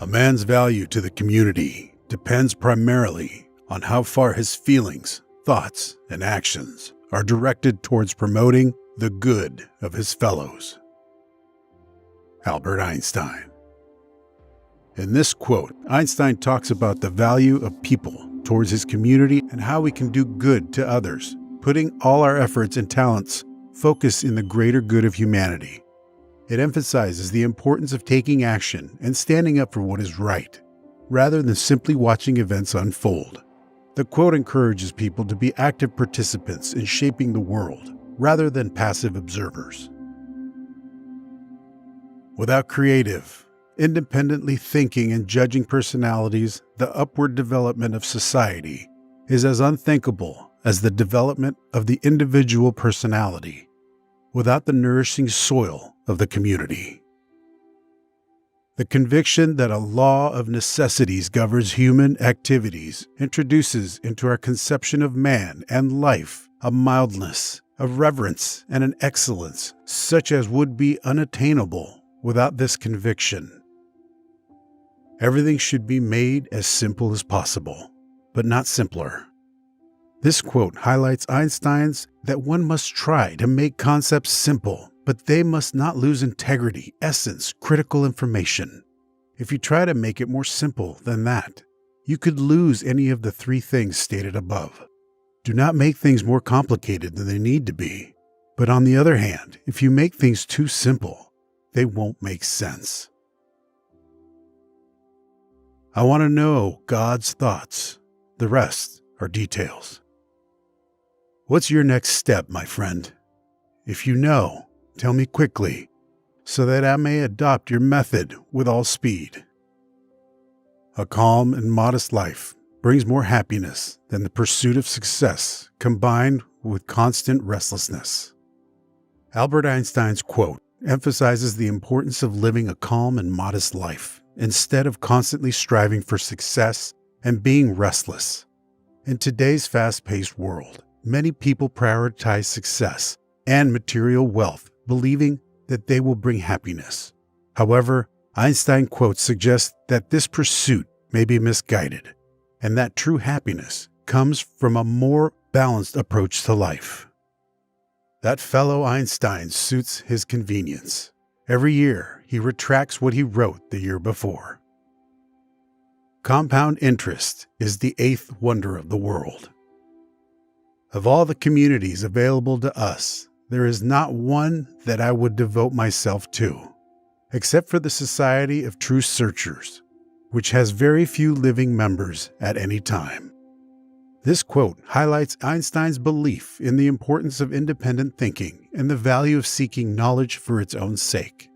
A man's value to the community depends primarily on how far his feelings, thoughts, and actions are directed towards promoting the good of his fellows. Albert Einstein. In this quote, Einstein talks about the value of people towards his community and how we can do good to others, putting all our efforts and talents focus in the greater good of humanity. It emphasizes the importance of taking action and standing up for what is right, rather than simply watching events unfold. The quote encourages people to be active participants in shaping the world, rather than passive observers. Without creative, independently thinking and judging personalities, the upward development of society is as unthinkable as the development of the individual personality, without the nourishing soil of the community. The conviction that a law of necessities governs human activities introduces into our conception of man and life a mildness, a reverence, and an excellence such as would be unattainable without this conviction. Everything should be made as simple as possible, but not simpler. This quote highlights Einstein's that one must try to make concepts simple, but they must not lose integrity, essence, critical information. If you try to make it more simple than that, you could lose any of the three things stated above. Do not make things more complicated than they need to be. But on the other hand, if you make things too simple, they won't make sense. I want to know God's thoughts. The rest are details. What's your next step, my friend? If you know, tell me quickly, so that I may adopt your method with all speed. A calm and modest life brings more happiness than the pursuit of success combined with constant restlessness. Albert Einstein's quote emphasizes the importance of living a calm and modest life instead of constantly striving for success and being restless. In today's fast-paced world, many people prioritize success and material wealth, believing that they will bring happiness. However, Einstein quotes suggest that this pursuit may be misguided, and that true happiness comes from a more balanced approach to life. That fellow Einstein suits his convenience. Every year, he retracts what he wrote the year before. Compound interest is the eighth wonder of the world. Of all the communities available to us, there is not one that I would devote myself to, except for the Society of True Searchers, which has very few living members at any time. This quote highlights Einstein's belief in the importance of independent thinking and the value of seeking knowledge for its own sake.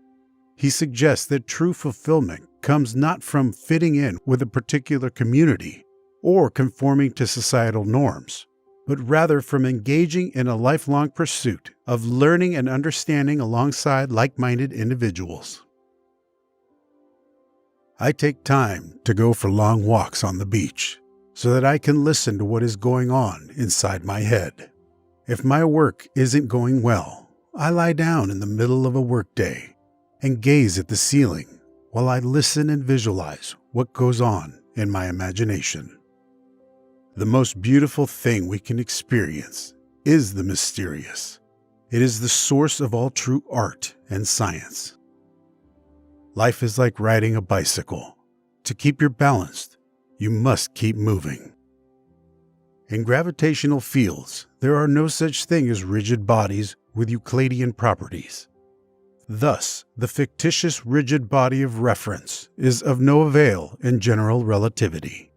He suggests that true fulfillment comes not from fitting in with a particular community or conforming to societal norms, but rather from engaging in a lifelong pursuit of learning and understanding alongside like-minded individuals. I take time to go for long walks on the beach so that I can listen to what is going on inside my head. If my work isn't going well, I lie down in the middle of a workday and gaze at the ceiling while I listen and visualize what goes on in my imagination. The most beautiful thing we can experience is the mysterious. It is the source of all true art and science. Life is like riding a bicycle. To keep your balance, you must keep moving. In gravitational fields, there are no such thing as rigid bodies with Euclidean properties. Thus, the fictitious rigid body of reference is of no avail in general relativity.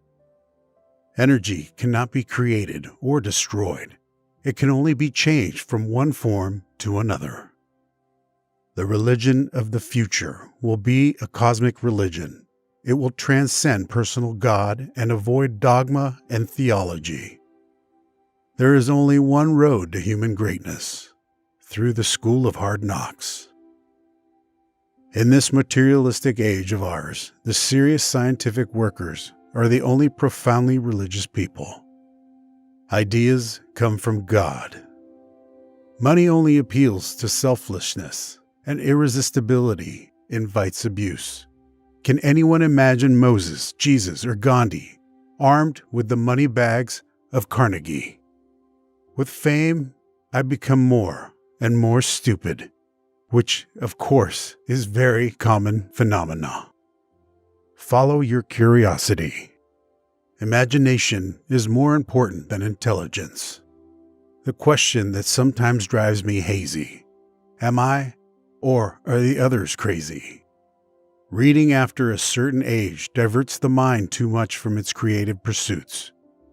Energy cannot be created or destroyed. It can only be changed from one form to another. The religion of the future will be a cosmic religion. It will transcend personal God and avoid dogma and theology. There is only one road to human greatness, through the school of hard knocks. In this materialistic age of ours, the serious scientific workers are the only profoundly religious people. Ideas come from God. Money only appeals to selflessness, and irresistibility invites abuse. Can anyone imagine Moses, Jesus, or Gandhi armed with the money bags of Carnegie? With fame, I become more and more stupid, which, of course, is very common phenomena. Follow your curiosity. Imagination is more important than intelligence. The question that sometimes drives me hazy: am I, or are the others crazy? Reading after a certain age diverts the mind too much from its creative pursuits.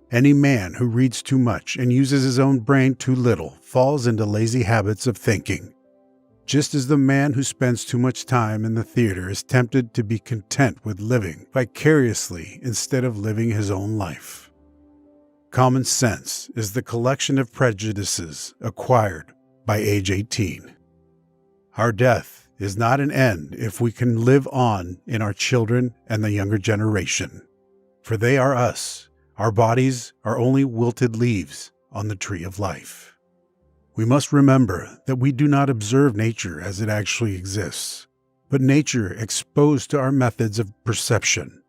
Any man who reads too much and uses his own brain too little falls into lazy habits of thinking, just as the man who spends too much time in the theater is tempted to be content with living vicariously instead of living his own life. Common sense is the collection of prejudices acquired by age 18. Our death is not an end if we can live on in our children and the younger generation, for they are us. Our bodies are only wilted leaves on the tree of life. We must remember that we do not observe nature as it actually exists, but nature exposed to our methods of perception.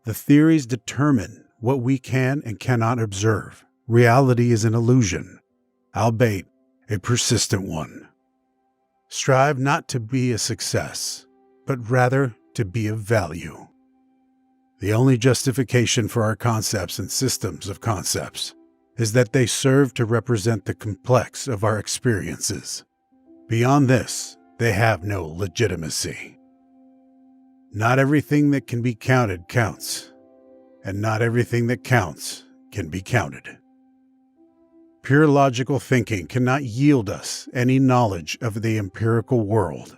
The theories determine what we can and cannot observe. Reality is an illusion, albeit a persistent one. Strive not to be a success, but rather to be of value. The only justification for our concepts and systems of concepts is that they serve to represent the complex of our experiences. Beyond this, they have no legitimacy. Not everything that can be counted counts, and not everything that counts can be counted. Pure logical thinking cannot yield us any knowledge of the empirical world.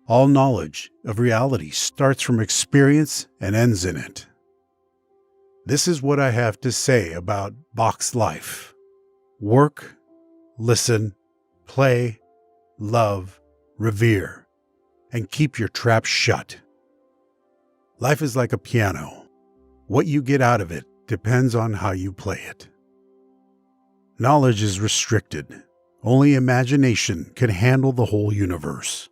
All knowledge of reality starts from experience and ends in it. This is what I have to say about box life. Work, listen, play, love, revere, and keep your trap shut. Life is like a piano. What you get out of it depends on how you play it. Knowledge is restricted. Only imagination can handle the whole universe.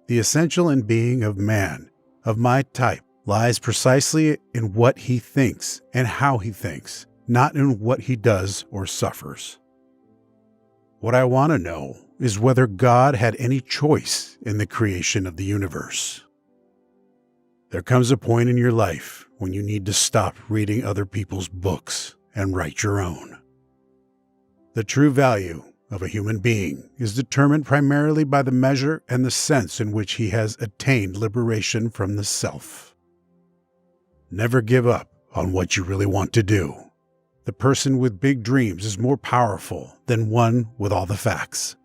The essential in being of man, of my type, lies precisely in what he thinks and how he thinks, not in what he does or suffers. What I want to know is whether God had any choice in the creation of the universe. There comes a point in your life when you need to stop reading other people's books and write your own. The true value of a human being is determined primarily by the measure and the sense in which he has attained liberation from the self. Never give up on what you really want to do. The person with big dreams is more powerful than one with all the facts.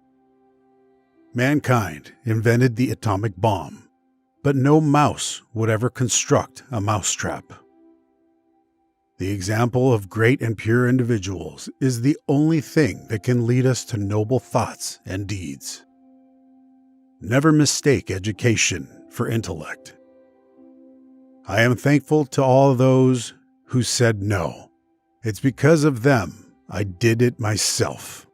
Mankind invented the atomic bomb, but no mouse would ever construct a mousetrap. The example of great and pure individuals is the only thing that can lead us to noble thoughts and deeds. Never mistake education for intellect. I am thankful to all those who said no. It's because of them I did it myself.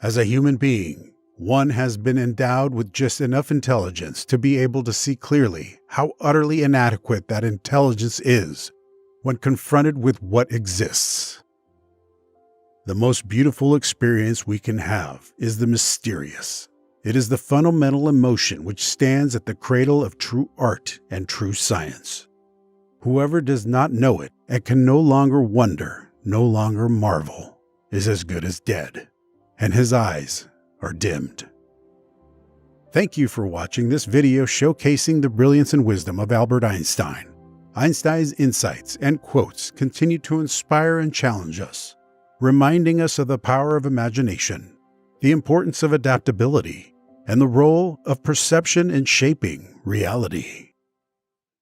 As a human being, one has been endowed with just enough intelligence to be able to see clearly how utterly inadequate that intelligence is when confronted with what exists. The most beautiful experience we can have is the mysterious. It is the fundamental emotion which stands at the cradle of true art and true science. Whoever does not know it and can no longer wonder, no longer marvel, is as good as dead, and his eyes are dimmed. Thank you for watching this video showcasing the brilliance and wisdom of Albert Einstein. Einstein's insights and quotes continue to inspire and challenge us, reminding us of the power of imagination, the importance of adaptability, and the role of perception in shaping reality.